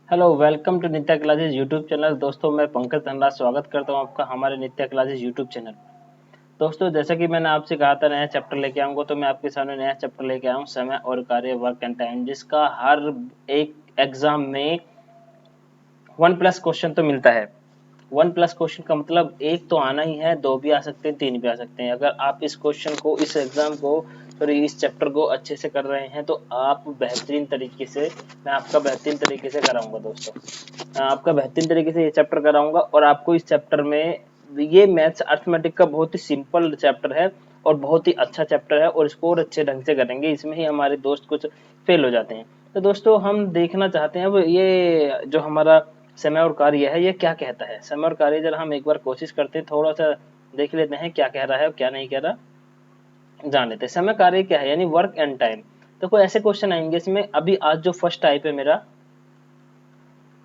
Hello, welcome to Nitya classes YouTube channel. दोस्तों, मैं पंकज धनराज स्वागत करता हूं आपका हमारे नित्या क्लासेस यूट्यूब चैनल। दोस्तों, जैसा कि मैंने आपसे कहा था नया चैप्टर लेके आऊंगा, तो मैं आपके सामने नया चैप्टर लेके आया हूं, समय और कार्य, वर्क एंड टाइम, जिसका हर एक एग्जाम में 1+ क्वेश्चन तो मिलता है। 1+ क्वेश्चन का मतलब एक तो आना ही है, दो भी आ सकते हैं, तीन भी आ सकते हैं। अगर आप इस क्वेश्चन को, इस एग्जाम को, सॉरी इस चैप्टर को अच्छे से कर रहे हैं तो आप बेहतरीन तरीके से, मैं आपका बेहतरीन तरीके से कराऊंगा दोस्तों। आपका बेहतरीन तरीके से ये चैप्टर कराऊंगा और आपको इस चैप्टर में, ये मैथ्स अर्थमेटिक का बहुत ही सिंपल चैप्टर है और बहुत ही अच्छा चैप्टर है और इसको और अच्छे ढंग से करेंगे। इसमें ही हमारे दोस्त कुछ फेल हो जाते हैं। तो दोस्तों, हम देखना चाहते हैं अब ये जो हमारा समय और कार्य है ये क्या कहता है। समय और कार्य जरा हम एक बार कोशिश करते हैं, थोड़ा सा देख लेते हैं क्या कह रहा है और क्या नहीं कह रहा, जान लेते हैं। समय कार्य क्या है, यानी वर्क एंड टाइम। तो कोई ऐसे क्वेश्चन आएंगे इसमें। अभी आज जो फर्स्ट टाइप है मेरा,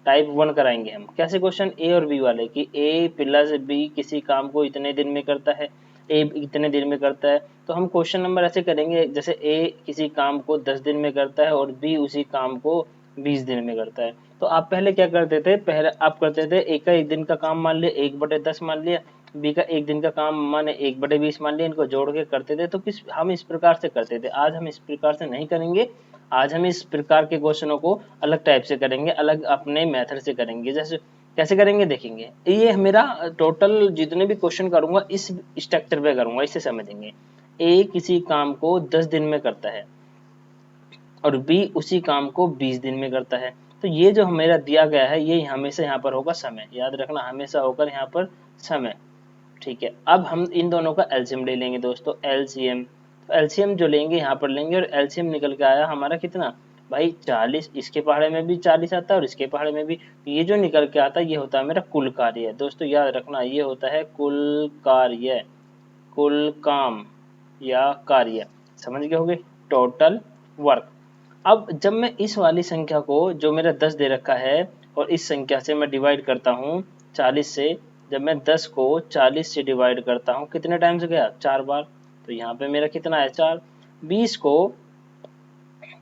टाइप 1 कराएंगे हम। कैसे क्वेश्चन, ए और बी वाले, कि ए प्लस बी किसी काम को इतने दिन में करता है, ए इतने दिन में करता है। तो हम क्वेश्चन नंबर ऐसे करेंगे, जैसे ए किसी काम को 10 दिन में करता है और बी उसी काम को 20 दिन में करता है। तो आप पहले क्या करते थे, पहले आप करते थे ए का 1 दिन का काम मान लिया, 1/10 मान लिया, बी का 1 दिन का काम माने 1/20 मान लिया, इनको जोड़ के करते थे। तो हम इस प्रकार से करते थे। आज हम इस प्रकार से नहीं करेंगे। आज हम इस प्रकार के क्वेश्चनों को अलग टाइप से करेंगे, अलग अपने मेथड से करेंगे। जैसे कैसे करेंगे देखेंगे। ये मेरा टोटल जितने भी क्वेश्चन करूंगा इस स्ट्रक्चर पे करूंगा, इससे समझेंगे। ए किसी काम को 10 दिन में करता है और बी उसी काम को 20 दिन में करता है। तो ये जो मेरा दिया गया है ये हमेशा यहाँ पर होगा समय, याद रखना, हमेशा होकर यहाँ पर समय। ठीक है, अब हम इन दोनों का एलसीएम ले लेंगे दोस्तों। एलसीएम, तो एलसीएम जो लेंगे यहाँ पर लेंगे और एलसीएम निकल के आया हमारा कितना भाई, 40। इसके पहाड़े में भी 40 आता है और इसके पहाड़े में भी। ये जो निकल के आता है ये होता है मेरा कुल कार्य। दोस्तों याद रखना, ये होता है कुल कार्य, कुल काम या कार्य, समझ गए होगे, टोटल वर्क। अब जब मैं इस वाली संख्या को, जो मेरा 10 दे रखा है, और इस संख्या से मैं डिवाइड करता हूँ 40 से, जब मैं 10 को 40 से डिवाइड करता हूँ, कितने टाइम से गया, 4 बार। तो यहाँ पे मेरा कितना है, 4। 20 को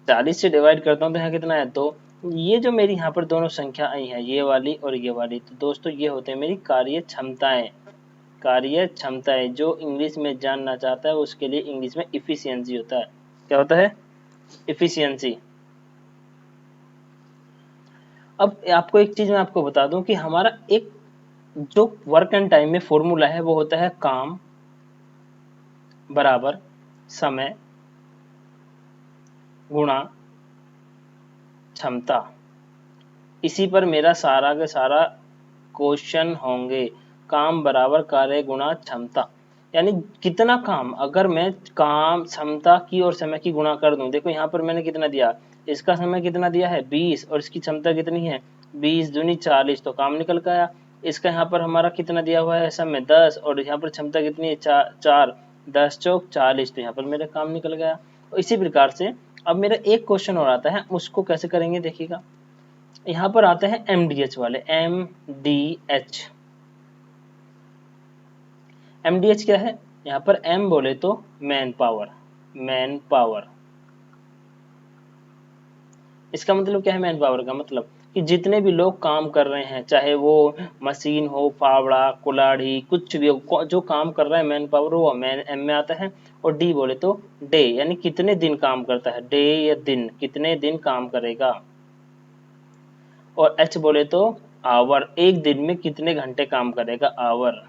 40 से डिवाइड करता हूँ तो यहाँ कितना है, 2। ये जो मेरी यहाँ पर दोनों संख्या आई है, ये वाली और ये वाली, तो दोस्तों ये होते हैं मेरी कार्य क्षमताएं। कार्य क्षमताएं, जो इंग्लिश में जानना चाहता है उसके लिए इंग्लिश में इफिशियंसी होता है। क्या होता है, इफिशियंसी। अब आपको एक चीज मैं आपको बता दूं कि हमारा एक जो वर्क एंड टाइम में फॉर्मूला है वो होता है काम बराबर समय गुणा क्षमता। इसी पर मेरा सारा का सारा क्वेश्चन होंगे। काम बराबर कार्य गुणा क्षमता, यानी कितना काम, अगर मैं काम क्षमता की और समय की गुणा कर दूं। देखो यहाँ पर मैंने कितना दिया, इसका समय कितना दिया है 20 और इसकी क्षमता कितनी है 20 दूनी 40, तो काम निकल गया। इसका यहाँ पर हमारा कितना दिया हुआ है समय 10 और यहाँ पर क्षमता कितनी है 4, 10 चौक 40, तो यहाँ पर मेरा काम निकल गया। और इसी प्रकार से अब मेरा एक क्वेश्चन और आता है, उसको कैसे करेंगे देखिएगा। यहाँ पर आते हैं एमडीएच वाले, एमडीएच। एमडीएच क्या है, यहाँ पर एम बोले तो मैन पावर, मैन पावर। इसका मतलब क्या है, मैन पावर का मतलब कि जितने भी लोग काम कर रहे हैं, चाहे वो मशीन हो, फावड़ा, कुल्हाड़ी, कुछ भी हो, जो काम कर रहा है मैन पावर, वो मैन एम में आता है। और डी बोले तो डे, यानी कितने दिन काम करता है, डे या दिन, कितने दिन काम करेगा। और एच बोले तो आवर, एक दिन में कितने घंटे काम करेगा, आवर।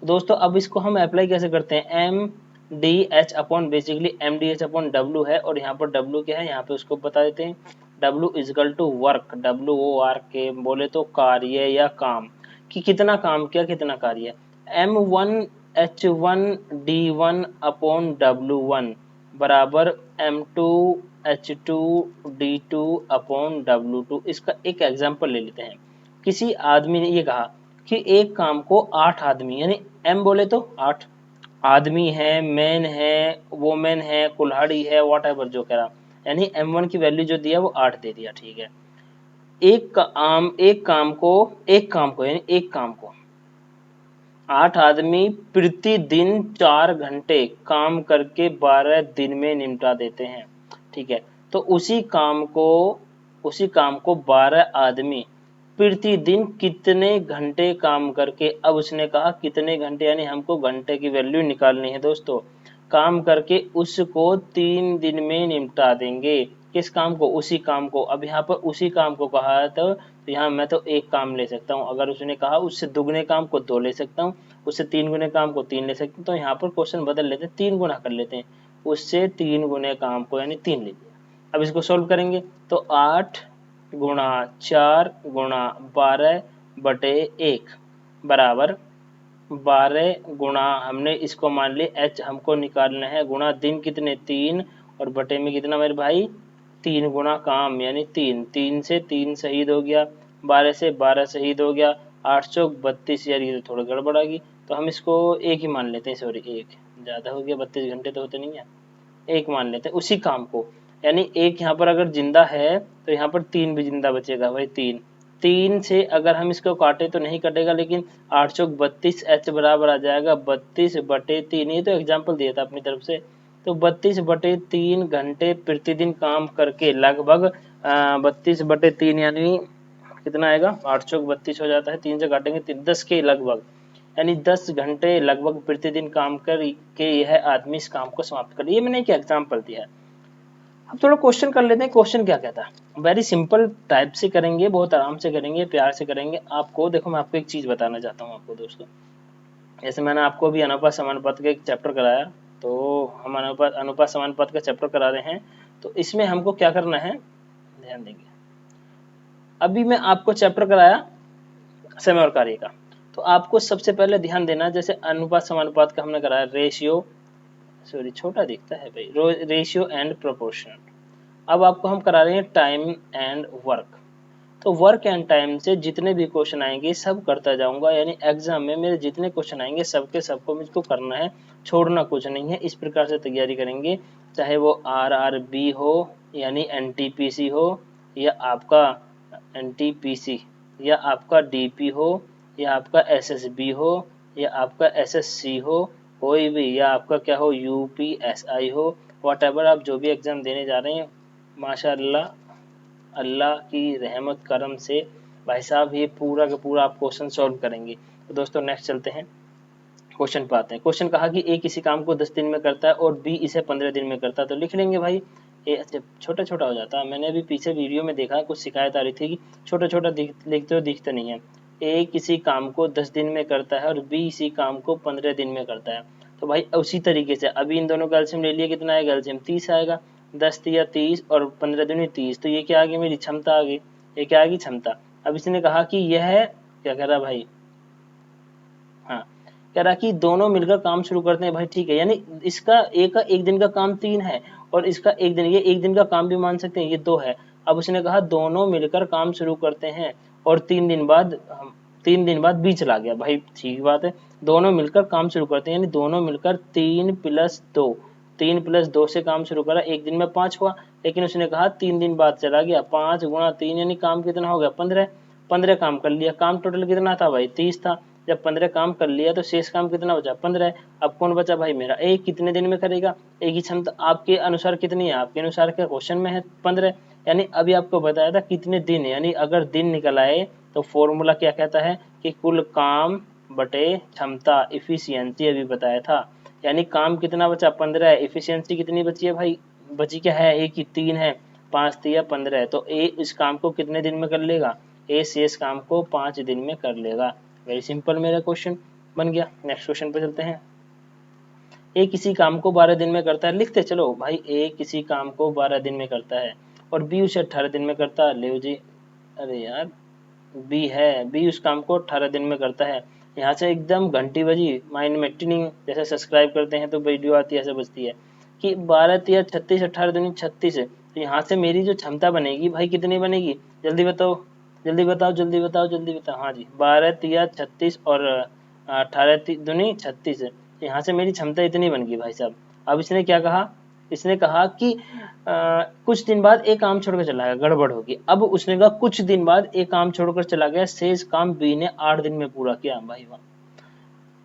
दोस्तों अब इसको हम अप्लाई कैसे करते हैं, M D H upon, basically M D H upon W है, और यहाँ पर डब्ल्यू क्या है, यहाँ पे उसको बता देते हैं। W equal to work, W O R K, बोले तो कार्य या काम, कि कितना काम किया, कितना कार्य। M1 H1 D1 upon W1 बराबर M2 H2 D2 upon W2। इसका एक एग्जाम्पल ले लेते हैं। किसी आदमी ने ये कहा कि एक काम को 8 आदमी, यानी एम बोले तो 8 आदमी है, मैन है, वोमेन है, कुल्हाड़ी है, वॉट एवर जो कह रहा, यानी M1 की वैल्यू जो दिया वो 8 दे दिया। ठीक है, एक काम को यानी एक काम को 8 आदमी प्रतिदिन 4 घंटे काम करके 12 दिन में निपटा देते हैं। ठीक है, तो उसी काम को उसी काम को 12 आदमी प्रतिदिन कितने घंटे काम करके, अब उसने कहा कितने घंटे, यानी हमको घंटे की वैल्यू निकालनी है दोस्तों, काम करके उसको 3 दिन में निपटा देंगे। किस काम को? उसी काम को। अब यहाँ पर उसी काम को कहा है तो यहाँ मैं तो एक काम ले सकता हूँ, अगर उसने कहा उससे दुगने काम को 2 ले सकता हूँ, उससे 3 गुने काम को 3 ले सकते हैं, तो यहाँ पर क्वेश्चन बदल लेते हैं, 3 गुना कर लेते हैं, उससे 3 गुने काम को यानी 3 ले लिया। अब इसको सोल्व करेंगे तो 8 गुणा 4 गुणा 12/1 बराबर 12 गुणा, हमने इसको मान लिया h हमको निकालना है, गुणा दिन कितने 3 और बटे में कितना मेरे भाई 3 गुना काम यानी 3, 3 से 3 शहीद हो गया, 12 से 12 शहीद हो गया, 8 चौक 32, यार ये तो थोड़ा गड़बड़ आ गई, तो हम इसको एक ही मान लेते हैं, सॉरी एक ज़्यादा हो गया, 32 घंटे तो होते नहीं है, एक मान लेते हैं उसी काम को, यानी एक यहाँ पर अगर जिंदा है तो यहाँ पर 3 भी जिंदा बचेगा भाई, 3 3 से अगर हम इसको काटे तो नहीं कटेगा, लेकिन 8 चौक 32 h बराबर आ जाएगा 32/3, ये तो एग्जाम्पल दिया था अपनी तरफ से, तो 32/3 घंटे प्रतिदिन काम करके लगभग 32/3 यानी कितना आएगा, 8 चौक 32 हो जाता है, 3 से काटेंगे 10 के लगभग, यानी 10 घंटे लगभग प्रतिदिन काम करके यह आदमी इस काम को समाप्त कर, ये मैंने एक एग्जाम्पल दिया है। अब थोड़ा क्वेश्चन कर लेते हैं, क्वेश्चन क्या कहता है, वेरी सिंपल टाइप से करेंगे, बहुत आराम से करेंगे, प्यार से करेंगे। आपको देखो मैं आपको एक चीज बताना चाहता हूँ आपको दोस्तों, जैसे मैंने आपको अभी अनुपात समानुपात का एक चैप्टर कराया, तो हम अनुपात समानुपात का चैप्टर करा रहे हैं, तो इसमें हमको क्या करना है ध्यान देंगे। अभी मैं आपको चैप्टर कराया समय और कार्य का, तो आपको सबसे पहले ध्यान देना, जैसे अनुपात समानुपात का हमने कराया रेशियो, सॉरी छोटा दिखता है भाई, रेशियो एंड प्रोपोर्शन। अब आपको हम करा रहे हैं टाइम एंड वर्क, तो वर्क एंड टाइम से जितने भी क्वेश्चन आएंगे सब करता जाऊंगा, यानी एग्जाम में मेरे जितने क्वेश्चन आएंगे सबके सबको मुझको करना है, छोड़ना कुछ नहीं है, इस प्रकार से तैयारी करेंगे, चाहे वो RRB हो यानी NTPC हो, या आपका NTPC, या आपका DP हो, या आपका SSB हो, या आपका SSC हो, कोई भी, या आपका क्या हो UPSI हो, वट एवर आप जो भी एग्जाम देने जा रहे हैं, माशाअल्लाह अल्लाह की रहमत करम से भाई साहब ये पूरा का पूरा आप क्वेश्चन सॉल्व करेंगे। तो दोस्तों नेक्स्ट चलते हैं, क्वेश्चन पे आते हैं। क्वेश्चन कहा कि ए किसी काम को 10 दिन में करता है और बी इसे 15 दिन में करता है, तो लिख लेंगे भाई ए, अच्छा छोटा छोटा हो जाता है, मैंने अभी पीछे वीडियो में देखा कुछ शिकायत आ रही थी कि छोटा छोटा लिखते हो दिखता नहीं है। ए किसी काम को 10 दिन में करता है और बी इसी काम को 15 दिन में करता है, तो भाई उसी तरीके से अभी इन दोनों का एलसीएम ले लिया, कितना आएगा एलसीएम 30 आएगा, 10 या 30 और 15 दूनी 30, तो ये क्या आ गई मेरी क्षमता आ गई, ये क्या आ गई क्षमता। अब इसने कहा कि यह क्या कह रहा भाई, हाँ कह रहा कि दोनों मिलकर काम शुरू करते हैं, भाई ठीक है, यानी इसका एक दिन का काम 3 है और इसका एक दिन, ये एक दिन का काम भी मान सकते हैं, ये 2 है। अब उसने कहा दोनों मिलकर काम शुरू करते हैं और 3 दिन बाद बी चला गया, भाई ठीक बात है, दोनों मिलकर काम शुरू करते हैं यानी दोनों मिलकर 3+2, 3+2 से काम शुरू करा, एक दिन में 5 हुआ, लेकिन उसने कहा 3 दिन बाद चला गया, 5 गुणा 3 यानी काम कितना हो गया 15, 15 काम कर लिया, काम टोटल कितना था भाई 30 था, जब 15 काम कर लिया तो शेष काम कितना बचा 15, अब कौन बचा भाई मेरा ए, कितने दिन में करेगा, ए की क्षमता आपके अनुसार कितनी है, आपके अनुसार क्या क्वेश्चन में है 15, यानी अभी आपको बताया था कितने दिन, यानी अगर दिन निकल आए तो फॉर्मूला क्या कहता है कि कुल काम बटे क्षमता, इफिशियंसी अभी बताया था, यानी काम कितना बचा 15 है, इफिशियंसी कितनी बची है भाई, बची क्या है ए की 3 है, 5 3 15, तो ए इस काम को कितने दिन में कर लेगा, ए शेष काम को 5 दिन में कर लेगा। वेरी सिंपल मेरा क्वेश्चन बन गया। नेक्स्ट क्वेश्चन पे चलते हैं, ए किसी काम को 12 दिन में करता है, लिखते चलो भाई ए किसी काम को 12 दिन में करता है और बी उसे 18 दिन में करता है, ले जी, अरे यार बी है, बी उस काम को 18 दिन में करता है, यहाँ से एकदम घंटी बजी माइंड में टिनिंग, जैसे सब्सक्राइब करते हैं तो वीडियो आती है ऐसे बजती है कि 12 या 36, 18 दूनी 36 है, तो यहाँ से मेरी जो क्षमता बनेगी भाई कितनी बनेगी, जल्दी बताओ जल्दी बताओ जल्दी बताओ जल्दी बताओ, हाँ जी 12 या 36 और 18 दूनी 36 है, यहाँ से मेरी क्षमता इतनी बन गई भाई साहब। अब इसने क्या कहा, इसने कहा कि कुछ दिन बाद एक काम छोड़कर चला गया, गड़बड़ होगी, अब उसने कहा कुछ दिन बाद एक काम छोड़कर चला गया, शेष काम बी ने 8 दिन में पूरा किया, भाई वाह,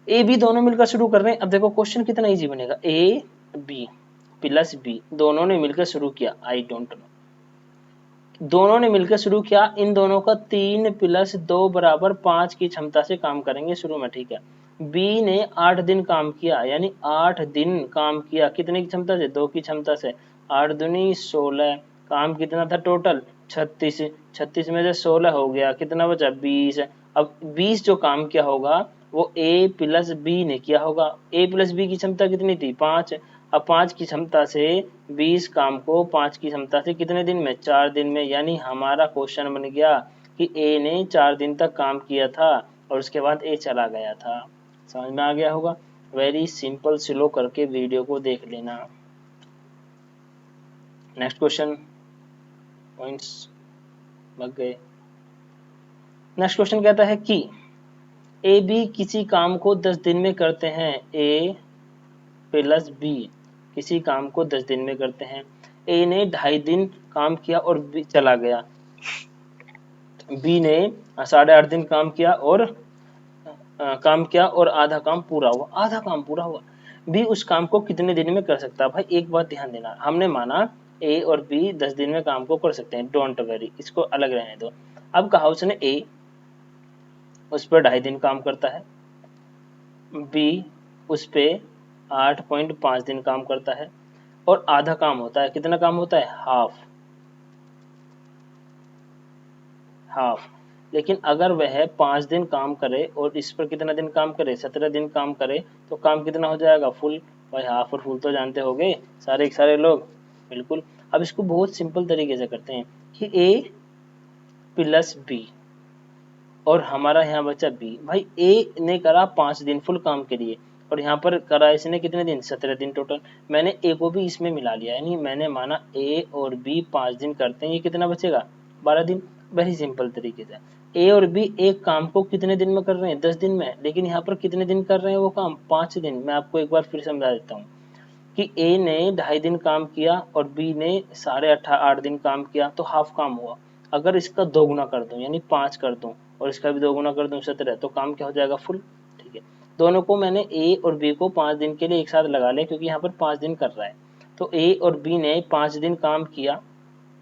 ए बी दोनों मिलकर शुरू कर रहे हैं। अब देखो क्वेश्चन कितना इजी बनेगा, ए बी प्लस बी दोनों ने मिलकर शुरू किया, आई डोंट नो, दोनों ने मिलकर शुरू किया, इन दोनों का 3 + 2 बराबर 5 की क्षमता से काम करेंगे शुरू में, ठीक है। बी ने 8 दिन काम किया, यानी 8 दिन काम किया, कितने की क्षमता से? 2 की क्षमता से। 8 दूनी 16, काम कितना था टोटल? 36। 36 में से 16 हो गया, कितना बचा? 20। अब 20 जो काम किया होगा वो ए प्लस बी ने किया होगा। ए प्लस बी की क्षमता कितनी थी? 5। अब 5 की क्षमता से 20 काम को 5 की क्षमता से कितने दिन में? 4 दिन में। यानी हमारा क्वेश्चन बन गया कि ए ने 4 दिन तक काम किया था और उसके बाद ए चला गया था। समझ में आ गया होगा। वेरी सिंपल, स्लो करके वीडियो को देख लेना। नेक्स्ट क्वेश्चन, पॉइंट्स लग गए। नेक्स्ट क्वेश्चन कहता है कि ए बी किसी काम को 10 दिन में करते हैं। ए प्लस बी किसी काम को 10 दिन में करते हैं। ए ने 2.5 दिन काम किया और बी चला गया। बी ने 8.5 दिन काम किया और आधा काम पूरा हुआ। आधा काम पूरा हुआ। बी उस काम को कितने दिन में कर सकता है? भाई एक बात ध्यान देना, हमने माना ए और बी 10 दिन में काम को कर सकते हैं, डोंट वेरी, इसको अलग रहने दो। अब कहा उसने ए उस पर 2.5 दिन काम करता है, बी उस पे 8.5 दिन काम करता है और आधा काम होता है। कितना काम होता है? हाफ। लेकिन अगर वह 5 दिन काम करे और इस पर कितना दिन काम करे? 17 दिन काम करे, तो काम कितना हो जाएगा? फुल। भाई हाफ और फुल तो जानते होंगे सारे के सारे लोग, बिल्कुल। अब इसको बहुत सिंपल तरीके से करते हैं कि ए प्लस बी और हमारा यहाँ बचा बी। भाई ए ने करा 5 दिन फुल काम के लिए और यहाँ पर करा इसने कितने दिन? 17 दिन टोटल। मैंने ए को भी इसमें मिला लिया, यानी मैंने माना ए और बी 5 दिन करते हैं, ये कितना बचेगा? 12 दिन। वेरी सिंपल तरीके से ए और बी एक काम को कितने दिन में कर रहे हैं? 10 दिन में। लेकिन यहाँ पर कितने दिन कर रहे हैं वो काम? 5 दिन। मैं आपको एक बार फिर समझा देता हूँ कि ए ने 2.5 दिन काम किया और बी ने 8.5 दिन काम किया, तो हाफ काम हुआ। अगर इसका 2 गुना कर दूं यानी 5 कर दूं और इसका भी 2 गुना कर दूं 17, तो काम क्या हो जाएगा? फुल। ठीक है, दोनों को मैंने ए और बी को 5 दिन के लिए एक साथ लगा लिया क्योंकि यहाँ पर 5 दिन कर रहा है। तो ए और बी ने 5 दिन काम किया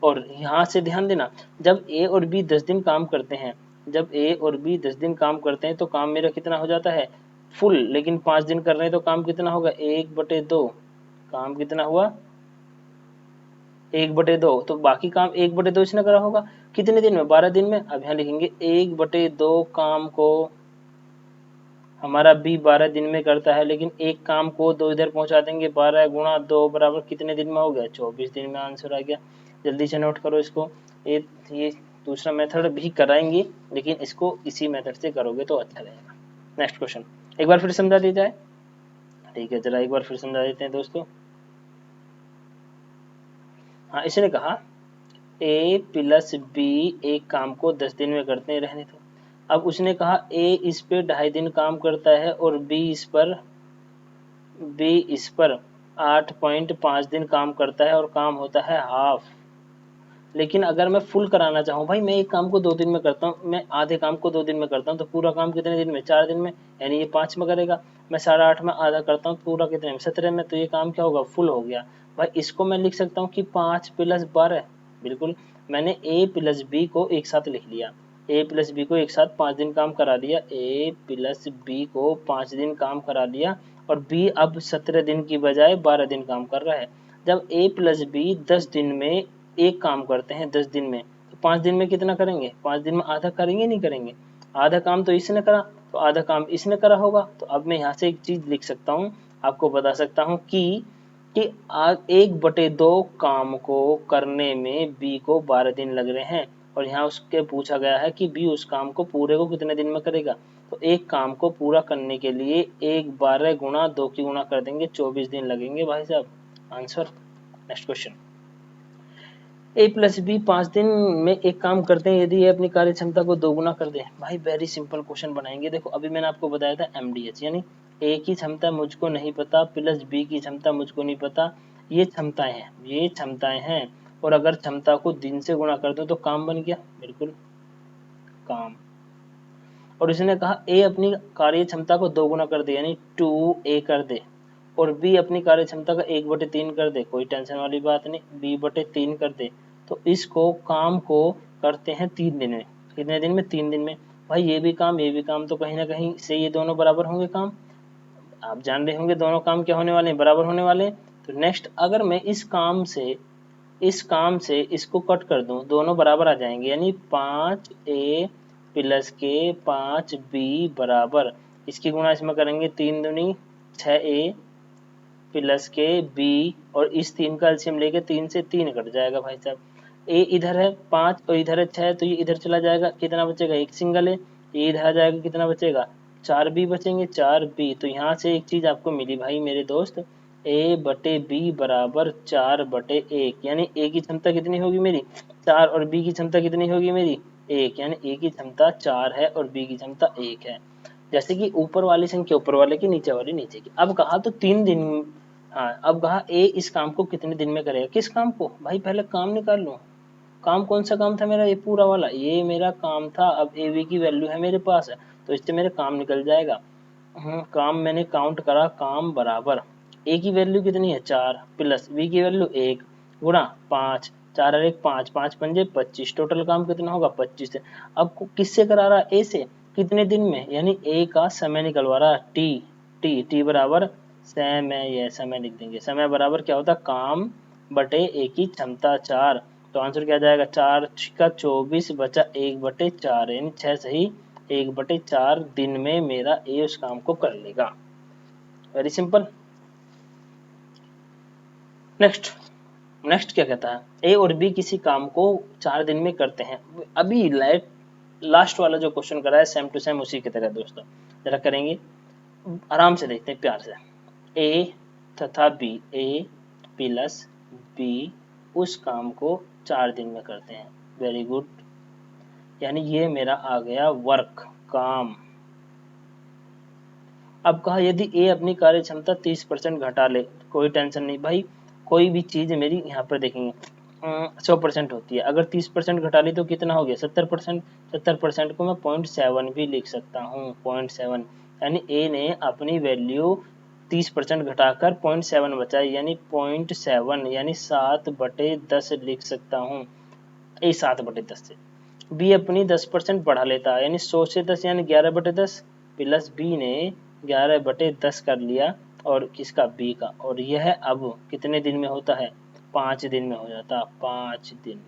और यहाँ से ध्यान देना, जब ए और बी 10 दिन काम करते हैं, जब ए और बी 10 दिन काम करते हैं तो काम मेरा कितना हो जाता है? फुल। लेकिन 5 दिन कर रहे हैं तो काम कितना होगा? 1/2। काम कितना हुआ? 1/2। तो बाकी काम 1/2 इसने करा होगा कितने दिन में? 12 दिन में। अब यहाँ लिखेंगे 1/2 काम को हमारा बी 12 दिन में करता है, लेकिन एक काम को 2 इधर पहुंचा देंगे। 12 गुणा 2 बराबर कितने दिन में हो गया? 24 दिन में आंसर आ गया। जल्दी से नोट करो इसको। ये दूसरा मेथड भी कराएंगे, लेकिन इसको इसी मेथड से करोगे तो अच्छा रहेगा। नेक्स्ट क्वेश्चन एक बार फिर समझा दिया जाए। ठीक है, जरा एक बार फिर समझा देते हैं दोस्तों। हाँ, इसने कहा ए प्लस बी एक काम को 10 दिन में करते हैं, रहने दो। अब उसने कहा ए इस पे 2.5 दिन काम करता है और बी इस पर 8.5 दिन काम करता है और काम होता है हाफ। लेकिन अगर मैं फुल कराना चाहूँ, भाई मैं एक काम को 2 दिन में करता हूँ, मैं आधे काम को 2 दिन में करता हूँ, तो पूरा काम कितने दिन में? 4 दिन में। यानी ये 5 में करेगा। मैं 8.5 में आधा करता हूँ, पूरा कितने में? 17 में। तो ये काम क्या होगा? फुल हो गया। भाई इसको मैं लिख सकता हूँ कि 5 + 12। बिल्कुल, मैंने ए प्लस बी को एक साथ लिख लिया। ए प्लस बी को एक साथ 5 दिन काम करा लिया। ए प्लस बी को 5 दिन काम करा लिया और बी अब 17 दिन की बजाय 12 दिन काम कर रहा है। जब ए प्लस बी 10 दिन में एक काम करते हैं, 10 दिन में, तो 5 दिन में कितना करेंगे? 5 दिन में आधा करेंगे नहीं करेंगे? आधा काम तो इसने करा तो आधा काम इसने करा होगा। तो अब मैं यहाँ से एक चीज लिख सकता हूँ, आपको बता सकता हूँ कि 1/2 काम को करने में बी को 12 दिन लग रहे हैं और यहाँ उसके पूछा गया है कि बी उस काम को पूरे को कितने दिन में करेगा। तो एक काम को पूरा करने के लिए 1/12 गुणा 2 की गुणा कर देंगे, 24 दिन लगेंगे भाई साहब। आंसर। नेक्स्ट क्वेश्चन, ए प्लस बी 5 दिन में एक काम करते हैं यदि ये अपनी कार्य क्षमता को 2 गुना कर दे। भाई वेरी सिंपल क्वेश्चन बनाएंगे। देखो अभी मैंने आपको बताया था एमडीएच, यानी ए की क्षमता मुझको नहीं पता प्लस बी की क्षमता मुझको नहीं पता, ये क्षमताएं हैं और अगर क्षमता को दिन से गुणा कर दो तो काम बन गया। बिल्कुल, काम। और इसने कहा ए अपनी कार्य क्षमता को 2 गुना कर दे, यानी 2a कर दे, और बी अपनी कार्य क्षमता का 1/3 कर दे। कोई टेंशन वाली बात नहीं, b/3 कर दे। तो इसको काम को करते हैं 3 दिन में। कितने दिन में? 3 दिन में। भाई ये भी काम तो कहीं ना कहीं से ये दोनों बराबर होंगे काम। आप जान रहे होंगे दोनों काम क्या होने वाले हैं? बराबर होने वाले हैं। तो नेक्स्ट अगर मैं इस काम से इसको कट कर दूं, दोनों बराबर आ जाएंगे, यानी 5a प्लस के 5b बराबर, इसकी गुणा इसमें करेंगे 3 दूनी 6a प्लस के b, और इस 3 का एलसीएम लेके 3 से 3 कट जाएगा भाई साहब। a इधर है 5 और इधर है 6, तो ये इधर चला जाएगा, कितना बचेगा? एक सिंगल है। ये इधर आ जाएगा, कितना बचेगा? 4b बचेंगे, 4b। तो यहाँ से एक चीज आपको मिली भाई मेरे दोस्त, a बटे b बराबर 4/1, यानी a की क्षमता कितनी होगी मेरी? 4, और b की क्षमता कितनी होगी मेरी? 1, यानी a की क्षमता 4 है और b की क्षमता 1 है। जैसे कि ऊपर वाली संख्या ऊपर वाले की, नीचे वाली नीचे की। अब कहा तो 3 दिन। हाँ, अब कहा ए इस काम को कितने दिन में करेगा? किस काम को? भाई पहले काम निकाल लो। काम कौन सा काम था मेरा? ये पूरा वाला, ये मेरा काम था। अब ए वी की वैल्यू है मेरे पास, तो इससे मेरे काम निकल जाएगा। काम मैंने काउंट करा, काम बराबर ए की वैल्यू कितनी है? 4 प्लस बी की वैल्यू 1 गुणा 5, 4 और 1 5, 5 पंजे 25, टोटल काम कितना होगा? 25 है। अब किससे करा रहा? ए से। कितने दिन में? यानी ए का समय निकलवा रहा, टी बराबर समय, यह समय लिख देंगे। समय बराबर क्या होता है? काम बटे ए की क्षमता 4। तो आंसर क्या जाएगा? 4 का 24 बचा 1/4, यानी 6 सही 1/4 दिन में मेरा ए उस काम को कर लेगा। Very simple. नेक्स्ट क्या कहता है? ए और बी किसी काम को 4 दिन में करते हैं। अभी लास्ट वाला जो क्वेश्चन करा है सेम टू सेम उसी की तरह दोस्तों, जरा करेंगे, आराम से देखते हैं प्यार से। ए तथा बी, ए प्लस बी उस काम को 4 दिन में करते हैं। वेरी गुड, यानी ये मेरा आ गया वर्क, काम। अब कहा यदि ए अपनी कार्य क्षमता 30% घटा ले, कोई टेंशन नहीं भाई, कोई भी चीज मेरी यहाँ पर देखेंगे 100% होती है। अगर 30% घटा ली तो कितना हो गया? 70%। 70% को मैं 0.7 भी लिख सकता हूँ, 0.7, यानी ए ने अपनी वैल्यू 30% घटाकर 0.7 बचाई, यानी 0.7, यानी 7/10 लिख सकता हूँ। ए 7/10 से। बी अपनी 10% बढ़ा लेता है, यानी 100 से 10 यानी 11/10, प्लस बी ने 11/10 कर लिया, और किसका? बी का। और यह अब कितने दिन में होता है? 5 दिन में हो जाता, 5 दिन।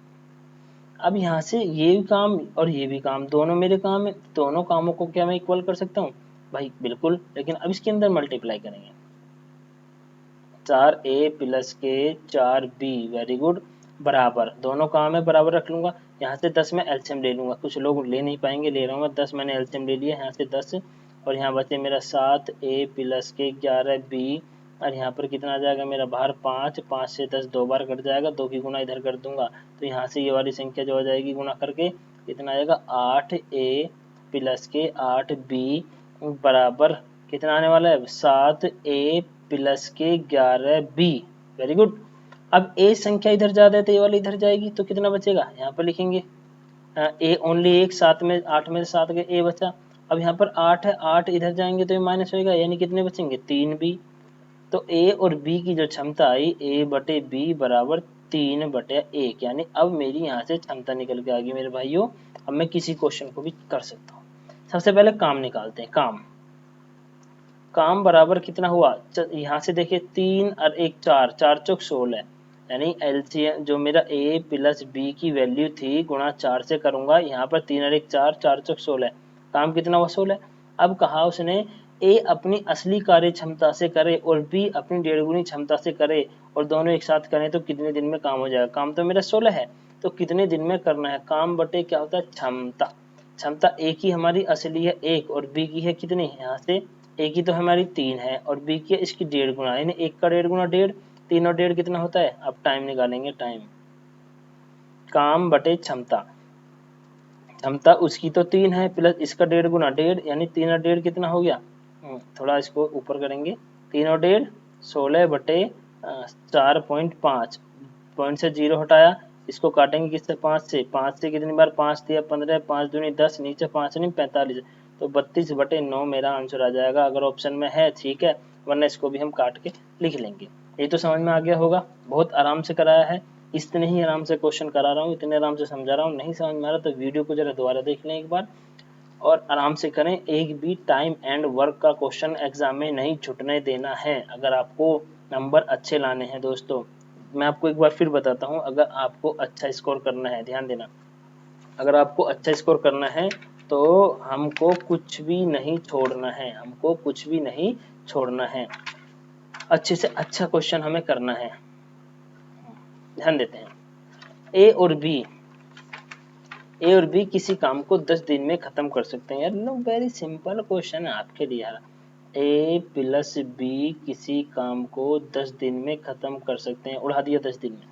अब यहाँ से ये भी काम और ये भी काम, दोनों मेरे काम है, दोनों कामों को क्या मैं इक्वल कर सकता हूँ? भाई बिल्कुल, लेकिन अब इसके अंदर मल्टीप्लाई करेंगे। 4a प्लस के 4b, वेरी गुड, बराबर, दोनों काम है बराबर रख लूंगा। यहाँ से 10 में एलसीएम ले लूंगा, कुछ लोग ले नहीं पाएंगे, ले रहा हूँ 10 मैंने एलसीएम ले लिया, यहाँ से 10, और यहाँ बचे मेरा 7a प्लस के 11b, और यहाँ पर कितना आ जाएगा मेरा बाहर? 5, 5 से 10 2 बार कट जाएगा, 2 की गुना इधर कर दूंगा, तो यहाँ से ये वाली संख्या जो आ जाएगी गुना करके कितना आएगा? 8a प्लस के 8b बराबर कितना आने वाला है? 7a प्लस के 11b। Very good. अब ए संख्या इधर ज्यादा है तो ये वाली इधर जाएगी, तो कितना बचेगा? यहाँ पर लिखेंगे ए ओनली एक, 7 में 8 में 7 गए, ए बचा। अब यहाँ पर 8 है, 8 इधर जाएंगे तो ये माइनस होगा, यानी कितने बचेंगे? 3b। तो ए और बी की जो क्षमता आई, ए बटे बी बराबर 3/1, यानी अब मेरी यहाँ से क्षमता निकल के आ गई मेरे भाइयों। अब मैं किसी क्वेश्चन को भी कर सकता हूँ। सबसे पहले काम निकालते हैं। काम बराबर कितना हुआ? यहाँ से देखिए 3 और 1 4, 4 चौक 16, यानी एलसीएम जो मेरा a प्लस बी की वैल्यू थी गुणा 4 से करूंगा, यहाँ पर 3 और 1 4, 4 चौक 16, काम कितना हुआ? 16। अब कहा उसने a अपनी असली कार्य क्षमता से करे और b अपनी 1.5 गुनी क्षमता से करे, और दोनों एक साथ करें तो कितने दिन में काम हो जाएगा? काम तो मेरा 16 है, तो कितने दिन में करना है? काम बटे क्या होता है? क्षमता। क्षमता a की हमारी असली है 1 और b की है कितनी? यहाँ से ए की तो हमारी 3 है और बी की इसकी 1.5 गुना, यानी 1 का 1.5 गुना 1.5, 3 और 1.5 कितना होता है? अब टाइम निकालेंगे, टाइम। काम बटे क्षमता, क्षमता उसकी तो 3 है प्लस इसका 1.5 गुना 1.5, यानी 3 और 1.5 कितना हो गया? थोड़ा इसको ऊपर करेंगे, 3 और 1.5 16/4.5, पॉइंट से 0 हटाया, इसको काटेंगे किससे? 5 से कितनी बार? 5 दिया 15, 5 दूनी 10, नीचे 5 नहीं 45, तो 32/9 मेरा आंसर आ जाएगा। अगर ऑप्शन में है ठीक है, वरना इसको भी हम काट के लिख लेंगे। ये तो समझ में आ गया होगा, बहुत आराम से कराया है। इतने ही आराम से क्वेश्चन करा रहा हूँ, इतने आराम से समझा रहा हूँ। नहीं समझ में आ रहा तो वीडियो को जरा दोबारा देख लें एक बार और आराम से करें। एक भी टाइम एंड वर्क का क्वेश्चन एग्जाम में नहीं छूटने देना है अगर आपको नंबर अच्छे लाने हैं दोस्तों। मैं आपको एक बार फिर बताता हूँ, अगर आपको अच्छा स्कोर करना है, ध्यान देना, अगर आपको अच्छा स्कोर करना है तो हमको कुछ भी नहीं छोड़ना है, हमको कुछ भी नहीं छोड़ना है, अच्छे से अच्छा क्वेश्चन हमें करना है। ध्यान देते हैं, ए और बी किसी काम को 10 दिन में खत्म कर सकते हैं। यार नो, वेरी सिंपल क्वेश्चन है आपके लिए यार। ए प्लस बी किसी काम को 10 दिन में खत्म कर सकते हैं, उड़ा दिया 10 दिन में।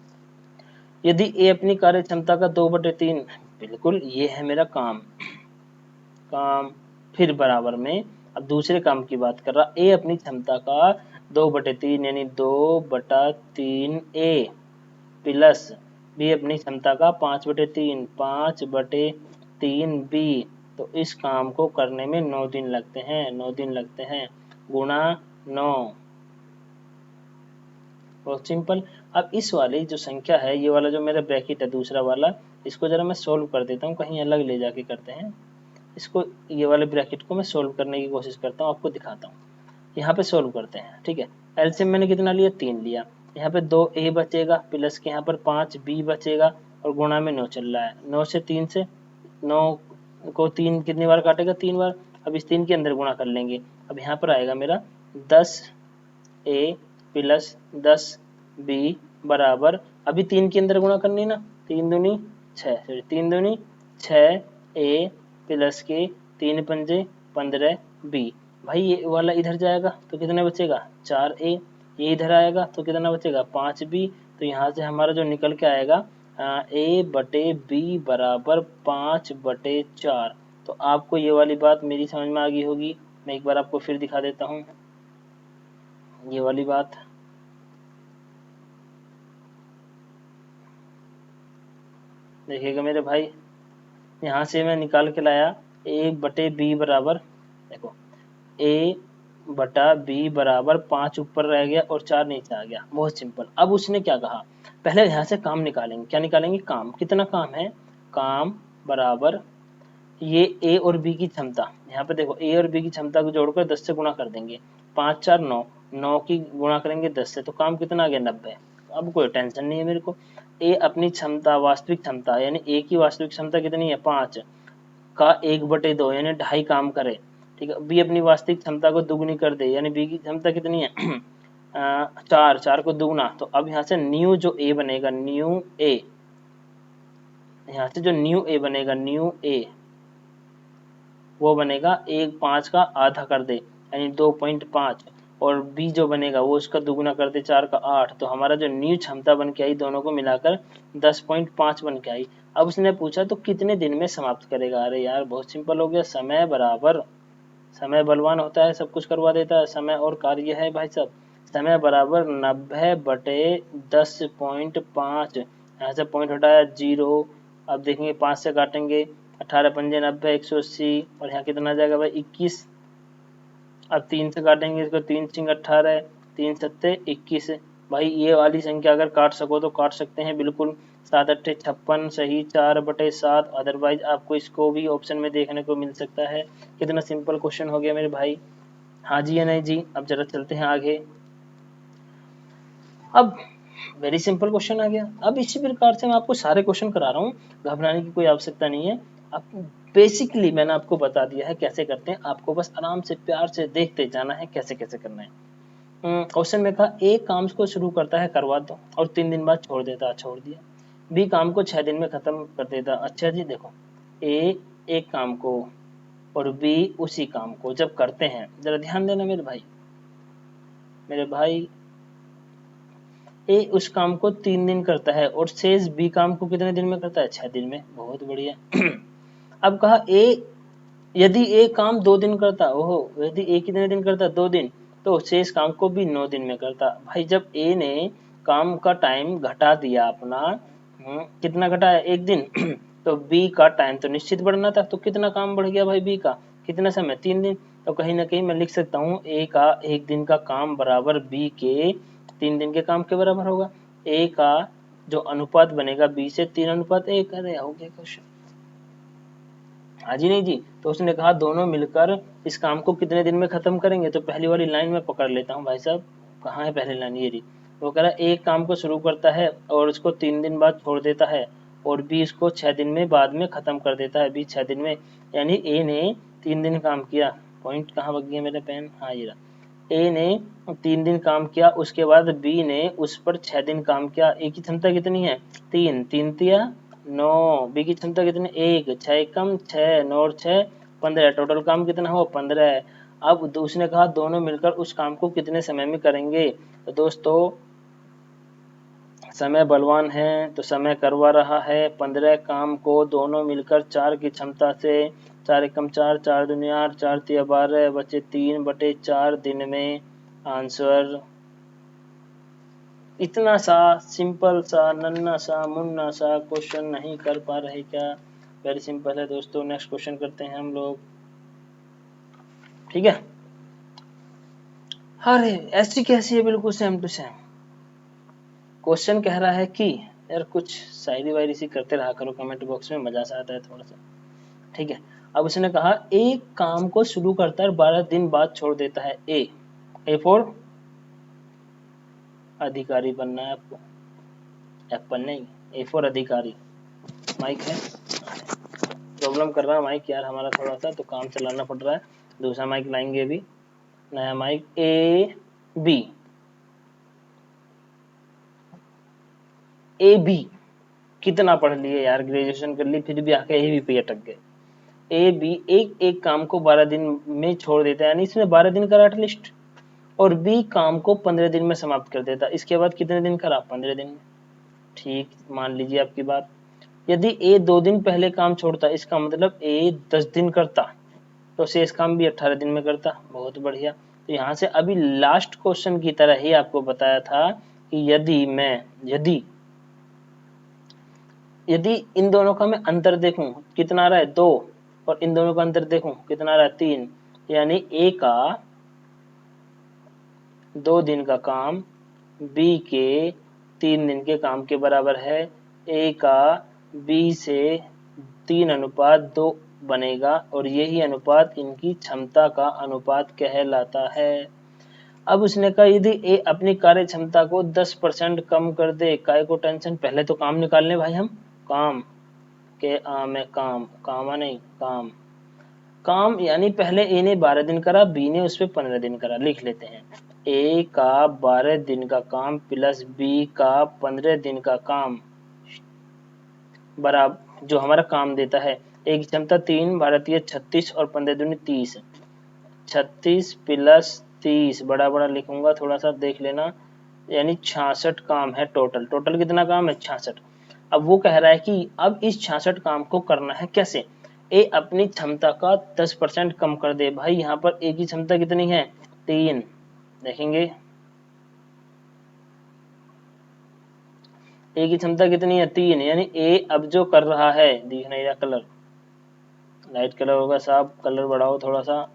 यदि ए अपनी कार्य क्षमता का 2/3, बिल्कुल ये है मेरा काम, फिर बराबर में अब दूसरे काम की बात कर रहा, ए अपनी क्षमता का 2/3 यानी 2/3 ए प्लस बी अपनी क्षमता का 5/3 बी, तो इस काम को करने में 9 दिन लगते हैं, 9 दिन लगते हैं, गुणा 9। बहुत सिंपल। अब इस वाली जो संख्या है, ये वाला जो मेरा ब्रैकेट है दूसरा वाला, इसको जरा मैं सोल्व कर देता हूँ, कहीं अलग ले जाके करते हैं इसको। ये वाले ब्रैकेट को मैं सोल्व करने की कोशिश करता हूँ, आपको दिखाता हूँ। यहाँ पे सोल्व करते हैं, ठीक है। एलसीएम मैंने कितना लिया, 3 लिया। यहाँ पे 2a बचेगा प्लस के यहाँ पर 5b बचेगा और गुणा में 9 चल रहा है। 9 से 3 से 9 को 3 कितनी बार काटेगा, 3 बार। अब इस 3 के अंदर गुणा कर लेंगे। अब यहाँ पर आएगा मेरा 10a प्लस 10b बराबर, अभी 3 के अंदर गुणा करनी ना, 3 दूनी 6, सॉरी 3 दूनी 6a प्लस के 3 पंजे 15b। भाई ये वाला इधर जाएगा तो कितना बचेगा, 4a। ये इधर आएगा तो कितना बचेगा, 5b। तो यहाँ से हमारा जो निकल के आएगा a/b बराबर 5/4। तो आपको ये वाली बात मेरी समझ में आ गई होगी। मैं एक बार आपको फिर दिखा देता हूँ ये वाली बात। देखिएगा मेरे भाई, यहाँ से मैं निकाल के लाया a/b बराबर, देखो a/b बराबर 5 ऊपर रह गया और 4 नीचे आ गया। बहुत सिंपल। अब उसने क्या कहा, पहले यहाँ से काम निकालेंगे। क्या निकालेंगे, काम। कितना काम है, काम बराबर ये a और b की क्षमता। यहाँ पे देखो a और b की क्षमता को जोड़कर 10 से गुणा कर देंगे। 5 4 9, 9 की गुणा करेंगे 10 से, तो काम कितना आ गया, 90। अब कोई टेंशन नहीं है मेरे को। a अपनी क्षमता, वास्तविक क्षमता, यानी a की वास्तविक क्षमता कितनी है, 5 का 1/2 यानी 2.5 काम करे, ठीक है। बी अपनी वास्तविक क्षमता को दुगनी कर दे, यानी बी की क्षमता कितनी है 4, 4 को दुगना। तो अब यहाँ से न्यू जो ए बनेगा, न्यू ए, यहाँ से जो न्यू ए बनेगा, न्यू ए वो बनेगा 1/5 का आधा कर दे यानी 2.5, और बी जो बनेगा वो उसका दुगना कर दे, 4 का 8। तो हमारा जो न्यू क्षमता बन के आई दोनों को मिलाकर 10.5 बन के आई। अब उसने पूछा तो कितने दिन में समाप्त करेगा। अरे यार बहुत सिंपल हो गया, समय बराबर, समय बलवान होता है, सब कुछ करवा देता है, समय और कार्य है भाई साहब। समय बराबर 90/10.5, यहाँ से पॉइंट हटाया 0। अब देखेंगे 5 से काटेंगे, 18 पंजे 90, 180, और यहाँ कितना आ जाएगा भाई 21। अब 3 से काटेंगे इसको, 3 सिंग 18, 3 सत्ते 21। भाई ये वाली संख्या अगर काट सको तो काट सकते हैं बिल्कुल। 7 अट्ठे 56 सही, 4/7। अदरवाइज आपको इसको भी ऑप्शन में देखने को मिल सकता है। कितना सिंपल क्वेश्चन हो गया मेरे भाई, हाँ जी या नहीं जी। अब जरा चलते हैं आगे। अब वेरी सिंपल क्वेश्चन आ गया। अब इसी प्रकार से मैं आपको सारे क्वेश्चन करा रहा हूँ, घबराने की कोई आवश्यकता नहीं है। अब बेसिकली मैंने आपको बता दिया है कैसे करते हैं, आपको बस आराम से प्यार से देखते जाना है कैसे कैसे करना है। क्वेश्चन में कहा ए काम को शुरू करता है, करवा दो, और 3 दिन बाद छोड़ देता, छोड़ दिया। बी काम को 6 दिन में खत्म कर देता। अच्छा जी, देखो ए एक काम को और बी उसी काम को जब करते हैं, जरा ध्यान देना मेरे भाई, मेरे भाई ए उस काम को 3 दिन करता है और शेष बी काम को कितने दिन में करता है, 6 दिन में। बहुत बढ़िया। अब कहा ए, यदि ए काम 2 दिन करता, ओहो, यदि ए कितने दिन करता, 2 दिन, तो शेष काम को भी 9 दिन में करता। भाई जब ए ने काम का टाइम घटा दिया अपना, कितना घटाया, 1 दिन, तो बी का टाइम तो निश्चित बढ़ना था, तो कितना काम बढ़ गया भाई बी का, कितना समय, 3 दिन। तो कहीं ना कहीं मैं लिख सकता हूँ ए का 1 दिन का काम बराबर बी के 3 दिन के काम के बराबर होगा। ए का जो अनुपात बनेगा b से 3:1। अरे हो गया क्वेश्चन। हाँ जी नहीं जी। तो उसने कहा दोनों मिलकर इस काम को कितने दिन में खत्म करेंगे। तो पहली वाली लाइन में पकड़ लेता हूँ भाई साहब, कहाँ है पहली लाइन, ये रही। वो कह रहा है एक काम को शुरू करता है और उसको 3 दिन बाद छोड़ देता है, और बी इसको 6 दिन में बाद में खत्म कर देता है। बी 6 दिन में, यानी ए ने 3 दिन काम किया। पॉइंट कहाँ बच गया मेरा पेन, हाँ ये रहा। ए ने 3 दिन काम किया, उसके बाद बी ने उस पर 6 दिन काम किया। ए की क्षमता कितनी है, 3, 3 तिया 9। बी की क्षमता कितनी, 1, 6 कम 6, 9 और 6 15। टोटल काम कितना हो, 15 है। अब उसने कहा दोनों मिलकर उस काम को कितने समय में करेंगे। तो दोस्तों समय बलवान है तो समय करवा रहा है 15 काम को दोनों मिलकर 4 की क्षमता से। 4 एकम 4, 4 दूनी 8, 4 तिया 12, बचे 3/4 दिन में। आंसर इतना सा सिंपल सा नन्ना सा मुन्ना सा क्वेश्चन नहीं कर पा रहे क्या। वेरी सिंपल है दोस्तों। नेक्स्ट क्वेश्चन करते हैं हम लोग, ठीक है। अरे ऐसी कैसी है, बिल्कुल सेम टू सेम। क्वेश्चन कह रहा है कि यार कुछ शायरी वायरी सी करते रहा करो कमेंट बॉक्स में, मजा सा आता है थोड़ा सा, ठीक है। अब उसने कहा एक काम को शुरू करता है 12 दिन बाद छोड़ देता है। ए फॉर अधिकारी बनना है आपको, एप्पल नहीं, ए फॉर अधिकारी। माइक है, प्रॉब्लम कर रहा है माइक यार हमारा थोड़ा सा, तो काम चलाना पड़ रहा है। दूसरा माइक लाएंगे अभी, नया माइक। ए बी कितना पढ़ लिए यार, ग्रेजुएशन कर ली फिर भी आके ए बी पे अटक गए। ए बी एक एक काम को 12 दिन में छोड़ देता है, यानी इसने 12 दिन करा एटलीस्ट, और बी काम को 15 दिन में समाप्त कर देता। इसके बाद कितने दिन करा, 15 दिन में। ठीक, मान लीजिए आपकी बात। यदि ए 2 दिन पहले काम छोड़ता, इसका मतलब ए 10 दिन करता, तो शेष काम भी 18 दिन में करता। बहुत बढ़िया। तो यहाँ से अभी लास्ट क्वेश्चन की तरह ही आपको बताया था कि यदि इन दोनों का मैं अंतर देखूं कितना आ रहा है 2, और इन दोनों का अंतर देखूं कितना आ रहा है 3, यानी ए का 2 दिन का काम बी के 3 दिन के काम के बराबर है। ए का बी से 3:2 बनेगा, और यही अनुपात इनकी क्षमता का अनुपात कहलाता है। अब उसने कहा यदि ए अपनी कार्य क्षमता को 10% कम कर दे, काय को टेंशन, पहले तो काम निकालने भाई हम, काम के में काम, कामा नहीं काम, काम यानी पहले ए ने 12 दिन करा, बी ने उस पर 15 दिन करा। लिख लेते हैं, ए का 12 दिन का काम प्लस बी का 15 दिन का काम बराबर जो हमारा काम देता है। ए की क्षमता 3, 12 36 और 15 दूनी 30। 36 प्लस 30 बड़ा बड़ा लिखूंगा, थोड़ा सा देख लेना, यानी 66 काम है टोटल। टोटल कितना काम है, 66। अब वो कह रहा है कि अब इस 66 काम को करना है कैसे। ए अपनी क्षमता का 10% कम कर दे। भाई यहाँ पर ए की क्षमता कितनी है, 3, देखेंगे ए की क्षमता कितनी है, 3, यानी ए अब जो कर रहा है, दिख नहीं रहा कलर, लाइट कलर होगा साहब, कलर बढ़ाओ थोड़ा सा,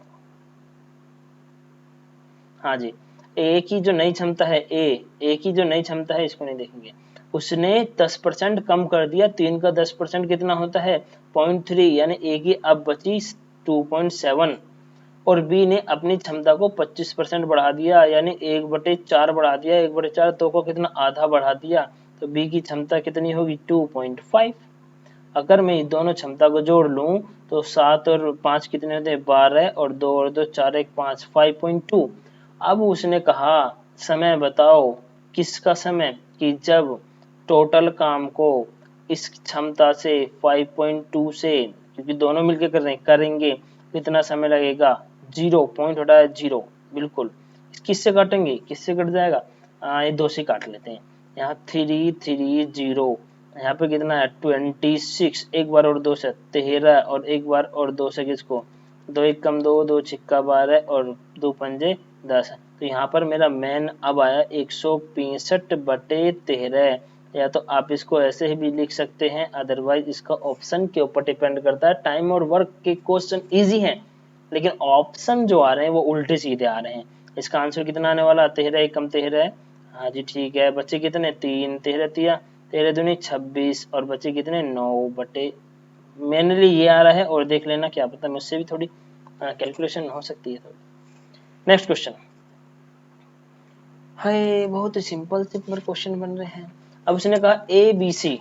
हाँ जी। ए की जो नई क्षमता है, ए की जो नई क्षमता है, इसको नहीं देखेंगे, उसने 10% कम कर दिया। 3 का 10% कितना होता है, 0.3, यानी ए की अब बची 2.7, और बी ने अपनी क्षमता को 25% बढ़ा दिया, यानी 1/4 बढ़ा दिया। 1/4 2 को कितना, आधा बढ़ा दिया, तो बी की क्षमता कितनी होगी, 2.5। अगर मैं दोनों क्षमता को जोड़ लूं तो 7 और 5 कितने होते हैं, 12, और 2 और 2 4 1 5, 5.2। अब उसने कहा समय बताओ, किसका समय, कि जब टोटल काम को इस क्षमता से 5.2 से, क्योंकि दोनों मिलकर कर रहे हैं, करेंगे, कितना समय लगेगा, 0, पॉइंट हटाया 0, बिल्कुल। किससे काटेंगे, किससे कट जाएगा, ये 2 से काट लेते हैं। यहाँ 3 3 0, यहाँ पे कितना है 26, एक बार और 2 से 13, और एक बार और 2 से किसको, 2 1 कम 2, 2 छिक्का 12, और 2 पंजे 10। तो यहाँ पर मेरा मैन अब आया 165/13, या तो आप इसको ऐसे भी लिख सकते हैं, अदरवाइज इसका ऑप्शन के ऊपर डिपेंड करता है। टाइम और वर्क के क्वेश्चन इजी हैं, लेकिन ऑप्शन जो आ रहे हैं वो उल्टे सीधे आ रहे हैं। इसका आंसर कितना आने वाला, 13 1 कम 13 है, हाँ जी ठीक है। बच्चे कितने, 3, 13 तिया 13 दूनी 26 और बचे कितने 9 बटे, मेरे लिए ये आ रहा है और देख लेना, क्या पता मुझसे भी थोड़ी कैलकुलेशन हो सकती है थोड़ी। नेक्स्ट क्वेश्चन है, बहुत ही सिंपल सिंपल क्वेश्चन बन रहे हैं। अब उसने कहा ए बी सी,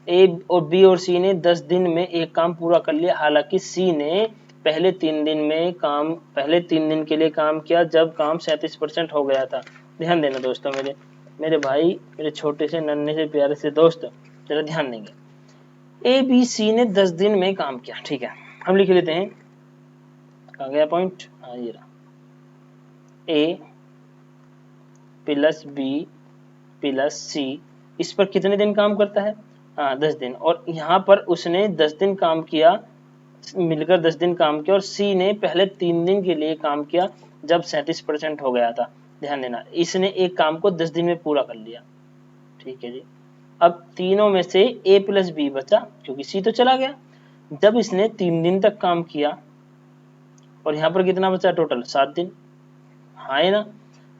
ए और बी और सी ने 10 दिन में एक काम पूरा कर लिया, हालांकि सी ने पहले 3 दिन के लिए काम किया जब काम 37% हो गया था। ध्यान देना दोस्तों, मेरे भाई, मेरे छोटे से नन्हे से प्यारे से दोस्त, जरा ध्यान देंगे। ए बी सी ने 10 दिन में काम किया, ठीक है, हम लिख लेते हैं, कहाँ गया पॉइंट, हाँ ये रहा, ए प्लस बी प्लस सी इस पर कितने दिन काम करता है, हाँ 10 दिन, और यहाँ पर उसने 10 दिन काम किया, मिलकर 10 दिन काम किया, और सी ने पहले 3 दिन के लिए काम किया जब 37% हो गया था। ध्यान देना, इसने एक काम को 10 दिन में पूरा कर लिया, ठीक है जी। अब तीनों में से ए प्लस बी बचा, क्योंकि सी तो चला गया। जब इसने 3 दिन तक काम किया, और यहाँ पर कितना बचा टोटल 7 दिन, हाँ है ना,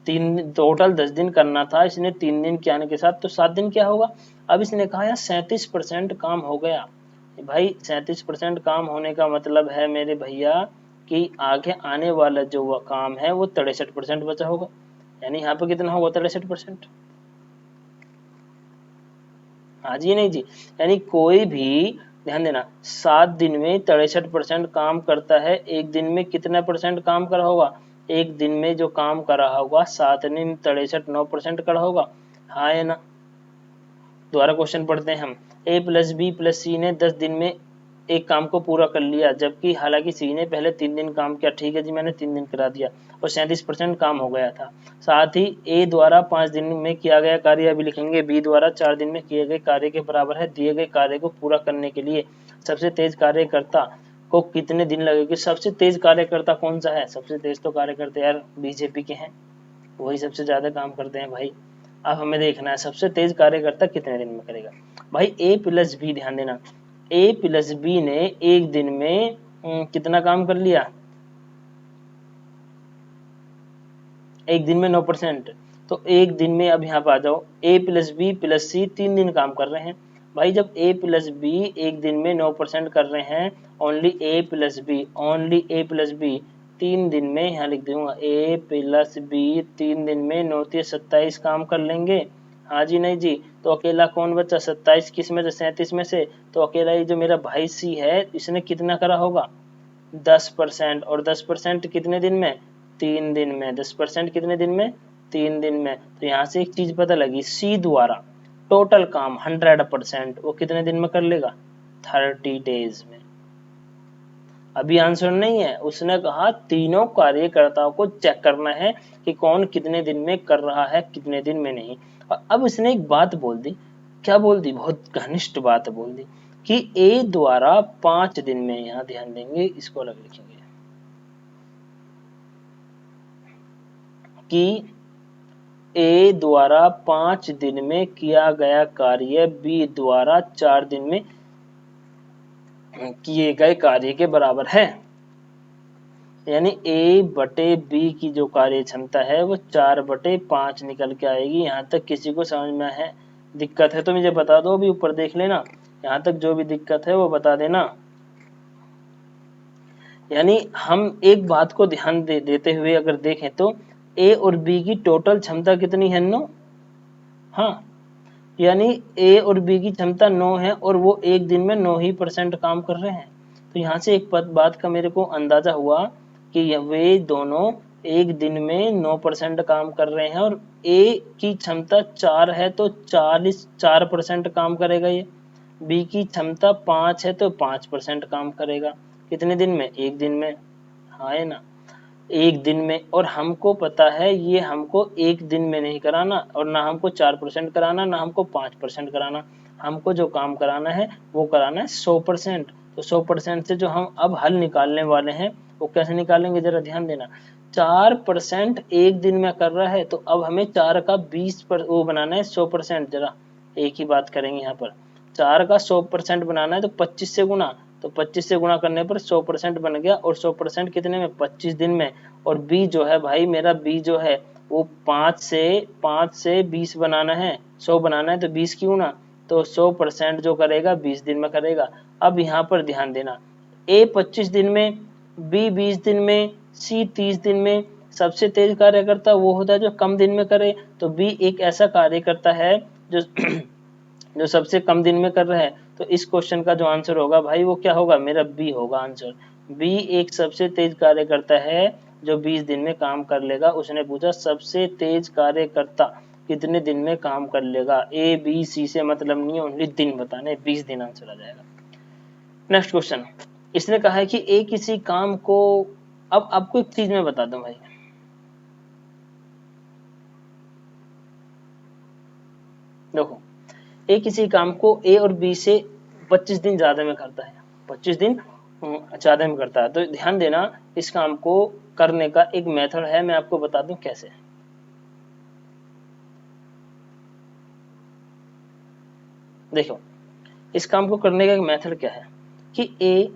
टोटल 10 दिन करना था, इसने 3 दिन के आने के साथ, तो 7 दिन क्या होगा। अब इसने कहा यार 37% काम हो गया, भाई 37% काम होने का मतलब है मेरे भैया कि आगे आने वाला जो वो काम है वो 63% बचा होगा, यानी यहाँ पर कितना होगा 63%, हाँ जी नहीं जी, यानी कोई भी, ध्यान देना, 7 दिन में 63% काम करता है, एक दिन में कितना परसेंट काम करा होगा, एक दिन में जो काम करा होगा 7 दिन 63 9% करा होगा, हाँ है ना। दोबारा क्वेश्चन पढ़ते हैं हम, ए प्लस बी प्लस सी ने 10 दिन में एक काम को पूरा कर लिया, जबकि हालांकि सी ने पहले 3 दिन काम किया, ठीक है जी, मैंने 3 दिन करा दिया और 37% काम हो गया था। साथ ही ए द्वारा 5 दिन में किया गया कार्य अभी लिखेंगे बी द्वारा 4 दिन में किए गए कार्य के बराबर है। दिए गए कार्य को पूरा करने के लिए सबसे तेज कार्यकर्ता को कितने दिन लगेंगे। सबसे तेज कार्यकर्ता कौन सा है, सबसे तेज तो कार्यकर्ता यार बीजेपी के हैं, वही सबसे ज्यादा काम करते हैं भाई। अब हमें देखना है सबसे तेज कार्यकर्ता कितने दिन में करेगा। भाई ए प्लस बी, ध्यान देना, ए प्लस बी ने एक दिन में कितना काम कर लिया, एक दिन में 9%, तो एक दिन में, अब यहाँ पर आ जाओ, ए प्लस बी प्लस सी 3 दिन काम कर रहे हैं। भाई जब ए प्लस बी एक दिन में 9% कर रहे हैं, ओनली ए प्लस बी 3 दिन में, यहाँ लिख दूंगा ए प्लस बी 3 दिन में 9 27 काम कर लेंगे, हाँ जी नहीं जी। तो अकेला कौन बचा, 27 किस में से, 37 में से, तो अकेला ये जो मेरा भाई सी है इसने कितना करा होगा 10%, और 10% कितने दिन में, 3 दिन में, 10% कितने दिन में, 3 दिन में। तो यहाँ से एक चीज पता लगी, सी द्वारा टोटल काम 100% वो कितने दिन में कर लेगा, 30 डेज में। अभी आंसर नहीं है, उसने कहा तीनों कार्यकर्ताओं को चेक करना है कि कौन कितने दिन में कर रहा है कितने दिन में नहीं। और अब उसने एक बात बोल दी, क्या बोल दी, बहुत घनिष्ठ बात बोल दी कि ए द्वारा 5 दिन में, यहाँ ध्यान देंगे, इसको अलग लिखेंगे कि ए द्वारा 5 दिन में किया गया कार्य बी द्वारा 4 दिन में किए गए कार्य के बराबर है। यानी ए बटे बी की जो कार्य क्षमता है वो 4/5 निकल के आएगी। यहाँ तक किसी को समझ में है दिक्कत है तो मुझे बता दो, अभी ऊपर देख लेना, यहाँ तक जो भी दिक्कत है वो बता देना। यानी हम एक बात को ध्यान देते हुए अगर देखें तो ए और बी की टोटल क्षमता कितनी है, 9, हाँ, यानी ए और बी की क्षमता 9 है और वो एक दिन में 9% काम कर रहे हैं। तो यहाँ से एक बात का मेरे को अंदाजा हुआ कि वे दोनों एक दिन में 9% काम कर रहे हैं, और ए की क्षमता 4 है तो 4% काम करेगा ये, बी की क्षमता 5 है तो 5% काम करेगा, कितने दिन में, एक दिन में, हाँ है ना, एक दिन में। और हमको पता है ये हमको एक दिन में नहीं कराना, और ना हमको 4% कराना, ना हमको 5% कराना, हमको जो काम कराना है वो कराना है 100%। तो 100% से जो हम अब हल निकालने वाले हैं वो कैसे निकालेंगे, जरा ध्यान देना। 4% एक दिन में कर रहा है तो अब हमें 4 का 20 पर वो बनाना है 100%। जरा एक ही बात करेंगे यहाँ पर, 4 का 100% बनाना है तो 25 से गुना, तो 25 से गुणा करने पर 100% बन गया, और 100% कितने में, 25 दिन में। और बी जो है भाई मेरा, बी जो है वो 5 से 20 बनाना है, 100 बनाना है, तो 20 क्यों ना, तो 100% जो करेगा 20 दिन में करेगा। अब यहाँ पर ध्यान देना, ए 25 दिन में, बी 20 दिन में, सी 30 दिन में। सबसे तेज कार्यकर्ता वो होता है जो कम दिन में करे, तो बी एक ऐसा कार्यकर्ता है जो जो सबसे कम दिन में कर रहा है। तो इस क्वेश्चन का जो आंसर होगा भाई वो क्या होगा, मेरा बी होगा आंसर। बी एक सबसे तेज कार्यकर्ता है जो 20 दिन में काम कर लेगा। उसने पूछा सबसे तेज कार्यकर्ता कितने दिन में काम कर लेगा। ए बी सी से मतलब नहीं है, ओनली दिन बताने, 20 दिन आंसर आ जाएगा। नेक्स्ट क्वेश्चन, इसने कहा है कि ए किसी काम को, अब आपको एक चीज मैं बता दूं भाई, देखो ए किसी काम को ए और बी से 25 दिन ज्यादा में करता है, 25 दिन ज्यादा में करता है। तो ध्यान देना, इस काम को करने का एक मेथड है, मैं आपको बता दूं कैसे। देखो इस काम को करने का एक मेथड क्या है कि ए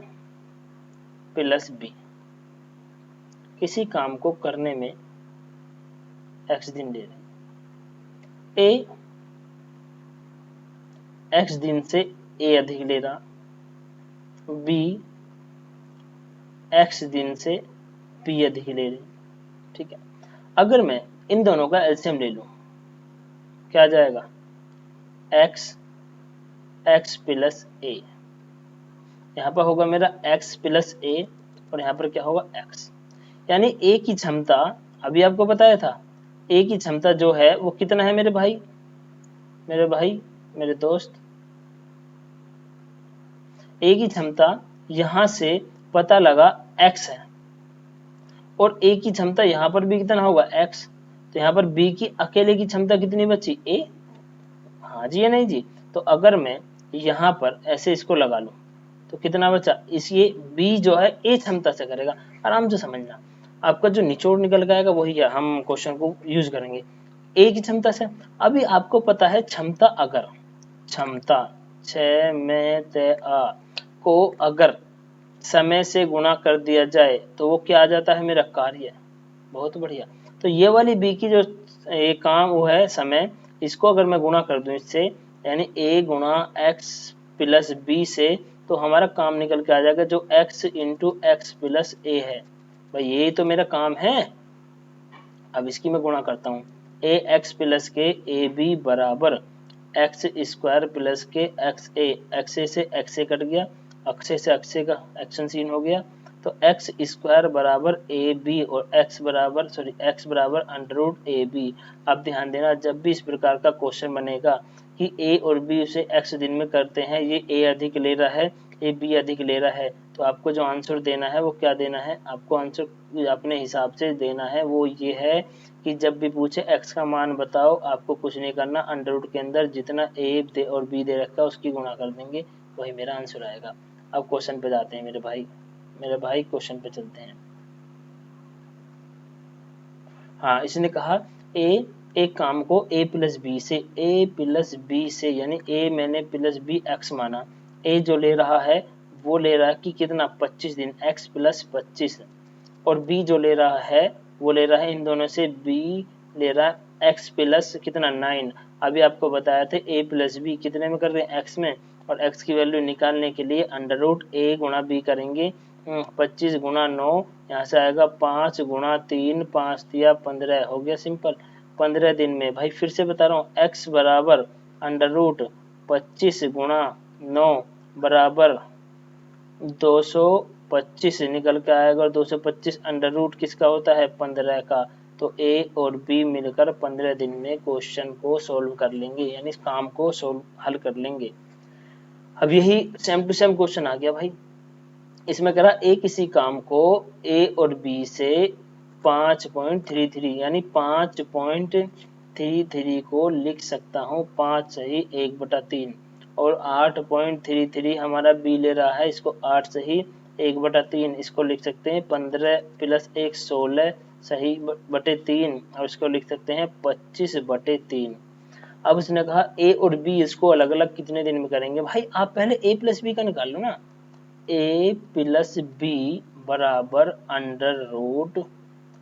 प्लस बी किसी काम को करने में एक्स दिन ले रहे हैं, ए एक्स दिन से ए अधिक ले रहा, बी एक्स दिन से बी अधिक ले रही। ठीक है, अगर मैं इन दोनों का एलसीएम ले लूं क्या आ जाएगा, एक्स एक्स प्लस ए, यहाँ पर होगा मेरा x प्लस ए और यहाँ पर क्या होगा x। यानी ए की क्षमता, अभी आपको बताया था, ए की क्षमता जो है वो कितना है मेरे भाई, मेरे दोस्त, ए की क्षमता यहां से पता लगा x है, और ए की क्षमता यहाँ पर भी कितना होगा x। तो यहाँ पर b की अकेले की क्षमता कितनी बची, ए, हाँ जी या नहीं जी। तो अगर मैं यहाँ पर ऐसे इसको लगा लूं तो कितना बचा, इस ये बी जो है ए क्षमता से करेगा। आराम से समझना, आपका जो निचोड़ निकल के आएगा वही है, हम क्वेश्चन को यूज करेंगे ए की क्षमता से। अभी आपको पता है क्षमता, अगर क्षमता छ में ते आ को अगर समय से गुणा कर दिया जाए तो वो क्या आ जाता है, मेरा कार्य। बहुत बढ़िया। तो ये वाली बी की जो ये काम वो है समय, इसको अगर मैं गुणा कर दूं इससे, यानी ए गुणा एक्स प्लस बी से, तो हमारा काम निकल के आ जाएगा जो x इंटू एक्स प्लस ए है। भाई यही तो मेरा काम है। अब इसकी मैं गुणा करता हूँ, ए एक्स प्लस के ए बी बराबर एक्स स्क्वायर प्लस के एक्स ए, एक्स ए से एक्स ए कट गया, अक्षय से अक्षय का एक्शन सीन हो गया, तो एक्स स्क्वायर बराबर ए बी और एक्स बराबर अंडर रूट ए बी। अब ध्यान देना, जब भी इस प्रकार का क्वेश्चन बनेगा कि ए और बी उसे एक्स दिन में करते हैं, ये ए अधिक ले रहा है, ए बी अधिक ले रहा है, तो आपको जो आंसर देना है वो क्या देना है, आपको आंसर अपने हिसाब से देना है। वो ये है कि जब भी पूछे x का मान बताओ, आपको कुछ नहीं करना, अंडर रूट के अंदर जितना a और b दे रखा है उसकी गुणा कर देंगे, वही मेरा आंसर आएगा। अब क्वेश्चन पे जाते हैं मेरे भाई क्वेश्चन पे चलते हैं। हाँ, इसने कहा a एक काम को a प्लस बी से यानी a मैंने प्लस बी एक्स माना, a जो ले रहा है वो ले रहा है कि कितना 25 दिन, x प्लस 25, और b जो ले रहा है वो ले रहा है इन दोनों से b ले रहा है x प्लस कितना 9। अभी आपको बताया था a प्लस बी कितने में कर रहे हैं, x में, और x की वैल्यू निकालने के लिए अंडर रूट a गुणा बी करेंगे। 25 गुणा 9, यहाँ से आएगा 5 गुणा 3, 5 दिया 15, हो गया सिंपल। 15 दिन में, भाई फिर से बता रहा हूँ, x बराबर अंडर रूट 25 गुणा 9 बराबर 225 निकल के आएगा, और 225 अंडर रूट किसका होता है, 15 का। तो ए और बी मिलकर 15 दिन में क्वेश्चन को सोल्व कर लेंगे, यानी इस काम को हल कर लेंगे। अब यही सेम टू सेम क्वेश्चन आ गया भाई। इसमें करा ए किसी काम को ए और बी से 5.33 यानी 5.33 को लिख सकता हूँ 5 सही 1/3, और 8.33 हमारा बी ले रहा है, इसको 8 सही 1/3, इसको लिख सकते हैं 15 प्लस 1 16 सही बटे 3, और इसको लिख सकते हैं 25/3। अब उसने कहा ए और बी इसको अलग अलग कितने दिन में करेंगे। भाई आप पहले ए प्लस बी का निकाल लो ना, a प्लस बी बराबर अंडर रूट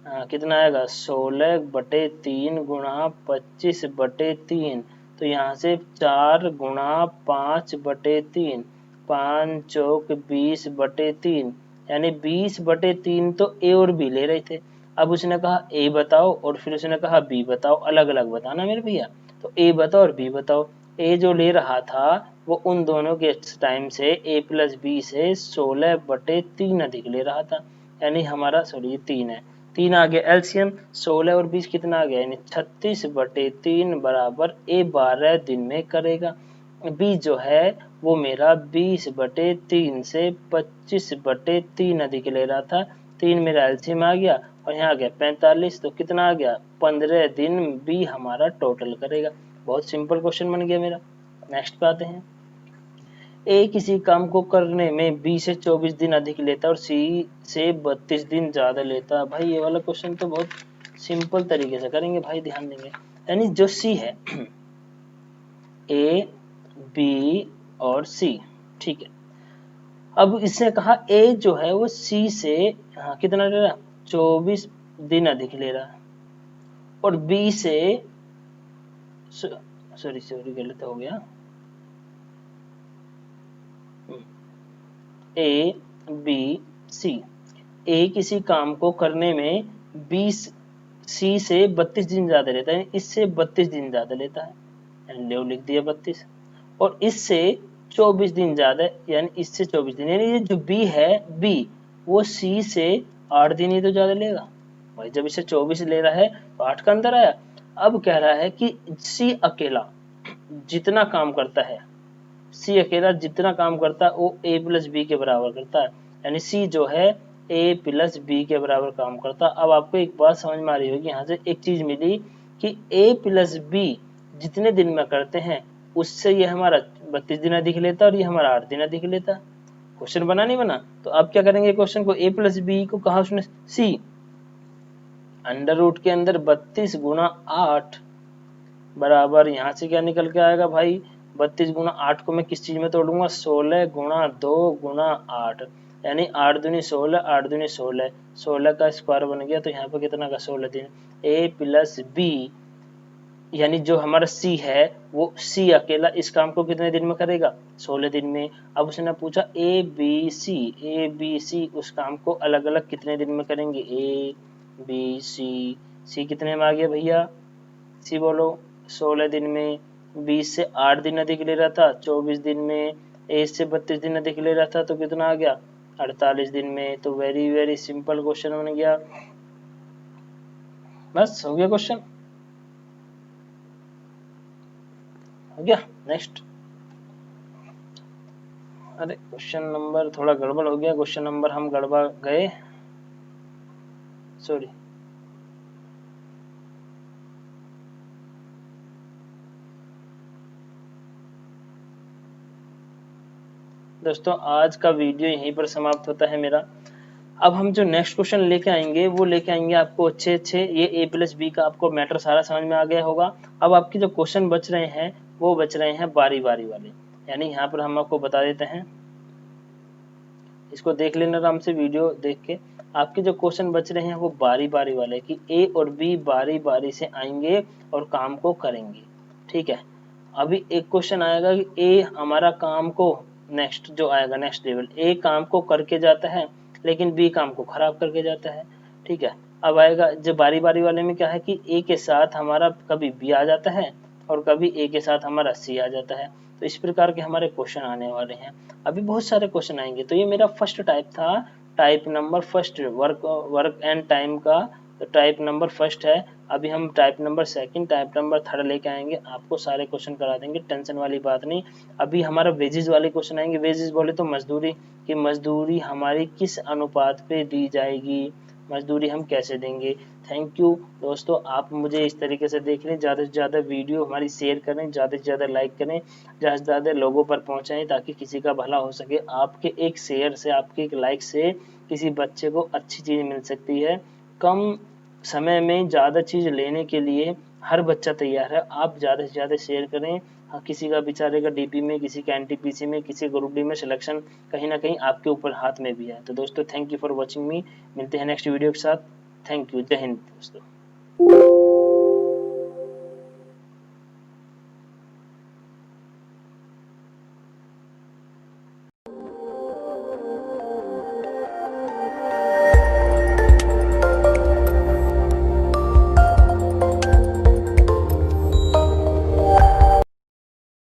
कितना आएगा 16/3 गुणा 25/3। तो यहाँ से 4 गुणा 5/3, 5 चौक 20/3, यानी 20/3 तो ए और बी ले रहे थे। अब उसने कहा ए बताओ और फिर उसने कहा बी बताओ, अलग अलग बताना मेरे भैया। तो ए बताओ और बी बताओ। ए जो ले रहा था वो उन दोनों के टाइम से ए प्लस बी से 16/3 अधिक ले रहा था, यानी हमारा सॉरी 3 है, 3 आ गया एलसीएम। 16 और 20 कितना आ गया, यानी 36/3 बराबर ए 12 दिन में करेगा। बी जो है वो मेरा 20/3 से 25/3 अधिक ले रहा था, 3 मेरा एलसीएम आ गया और यहाँ आ गया 45, तो कितना आ गया 15 दिन बी हमारा टोटल करेगा। बहुत सिंपल क्वेश्चन बन गया मेरा। नेक्स्ट पे आते हैं। ए किसी काम को करने में बी से 24 दिन अधिक लेता है और सी से 32 दिन ज्यादा लेता है। भाई ये वाला क्वेश्चन तो बहुत सिंपल तरीके से करेंगे भाई, ध्यान देंगे। यानी जो सी है ए बी और सी, ठीक है। अब इसने कहा ए जो है वो सी से कितना ले रहा है 24 दिन अधिक ले रहा है और बी से सॉरी सॉरी गलत हो गया, ए बी सी। ए किसी काम को करने में 20 सी से 32 दिन ज्यादा लेता है, इससे 32 दिन ज्यादा लेता है, ले लिख दिया 32, और इससे 24 दिन ज्यादा, यानी इससे 24 दिन, यानी ये जो बी है बी वो सी से 8 दिन ही तो ज्यादा लेगा भाई। जब इसे 24 ले रहा है तो 8 का अंतर आया। अब कह रहा है कि सी अकेला जितना काम करता है, सी अकेला जितना काम करता है वो ए प्लस बी के बराबर करता है, यानी सी जो है ए प्लस बी के बराबर काम करता है। अब आपको एक बात समझ में आ रही होगी, यहाँ से एक चीज मिली कि ए प्लस बी जितने दिन में करते हैं उससे ये हमारा 32 दिन अधिक लेता है और ये हमारा 8 दिन अधिक लेता है। क्वेश्चन बना नहीं बना? तो अब क्या करेंगे, क्वेश्चन को ए प्लस बी को कहा उसने सी, अंडर रूट के अंदर 32 गुणा 8 बराबर यहाँ से क्या निकल के आएगा भाई, 32 गुणा 8 को मैं किस चीज में तोड़ूंगा, 16 गुणा 2 गुणा 8, यानी 8 दूनी 16, 8 दूनी 16, 16 का स्क्वायर बन गया। तो यहाँ पे कितना का 16 दिन। ए प्लस बी यानी जो हमारा सी है वो सी अकेला इस काम को कितने दिन में करेगा, 16 दिन में। अब उसने पूछा ए बी सी उस काम को अलग अलग कितने दिन में करेंगे, ए बी सी कितने में आ गया भैया, सी बोलो 16 दिन में, 20 से 8 दिन अधिक ले रहा था 24 दिन में, ए से 32 दिन अधिक ले रहा था तो कितना आ गया 48 दिन में। तो वेरी वेरी सिंपल क्वेश्चन बन गया। बस हो गया क्वेश्चन, हो गया। नेक्स्ट, अरे क्वेश्चन नंबर थोड़ा गड़बड़ हो गया, क्वेश्चन नंबर हम गड़बड़ गए, सॉरी। दोस्तों आज का वीडियो यहीं पर समाप्त होता है मेरा। अब हम जो नेक्स्ट क्वेश्चन लेके आएंगे वो लेके आएंगे आपको अच्छे अच्छे, ये ए प्लस बी का आपको मैटर सारा समझ में आ गया होगा। अब आपके जो क्वेश्चन बच रहे हैं वो बच रहे हैं बारी बारी वाले, यानी यहाँ पर हम आपको बता देते हैं, इसको देख लेना आराम से वीडियो देख के। आपके जो क्वेश्चन बच रहे हैं वो बारी बारी वाले कि ए और बी बारी बारी से आएंगे और काम को करेंगे, ठीक है। अभी एक क्वेश्चन आएगा कि ए हमारा काम को नेक्स्ट जो आएगा नेक्स्ट लेवल, ए काम को करके जाता है लेकिन बी काम को खराब करके जाता है, ठीक है। अब आएगा जो बारी बारी वाले में क्या है कि ए के साथ हमारा कभी बी आ जाता है और कभी ए के साथ हमारा सी आ जाता है। तो इस प्रकार के हमारे क्वेश्चन आने वाले हैं, अभी बहुत सारे क्वेश्चन आएंगे। तो ये मेरा फर्स्ट टाइप था, type number first work and time का, तो टाइप नंबर फर्स्ट है। अभी हम type number second type number third लेके आएंगे, आपको सारे क्वेश्चन करा देंगे, टेंशन वाली बात नहीं। अभी हमारा वेजेस वाले क्वेश्चन आएंगे, वेजेस बोले तो मजदूरी, कि मजदूरी हमारी किस अनुपात पे दी जाएगी, मजदूरी हम कैसे देंगे। थैंक यू दोस्तों, आप मुझे इस तरीके से देख लें, ज़्यादा से ज़्यादा वीडियो हमारी शेयर करें, ज़्यादा से ज़्यादा लाइक करें, ज़्यादा से ज़्यादा लोगों पर पहुँचाएं ताकि किसी का भला हो सके। आपके एक शेयर से, आपके एक लाइक से किसी बच्चे को अच्छी चीज़ मिल सकती है। कम समय में ज़्यादा चीज़ लेने के लिए हर बच्चा तैयार है, आप ज़्यादा से ज़्यादा शेयर करें। किसी का बेचारे का डीपी में, किसी का एनटीपीसी में, किसी ग्रुप डी में सिलेक्शन कहीं ना कहीं आपके ऊपर हाथ में भी है। तो दोस्तों थैंक यू फॉर वॉचिंग मी, मिलते हैं नेक्स्ट वीडियो के साथ। थैंक यू, जय हिंद दोस्तों।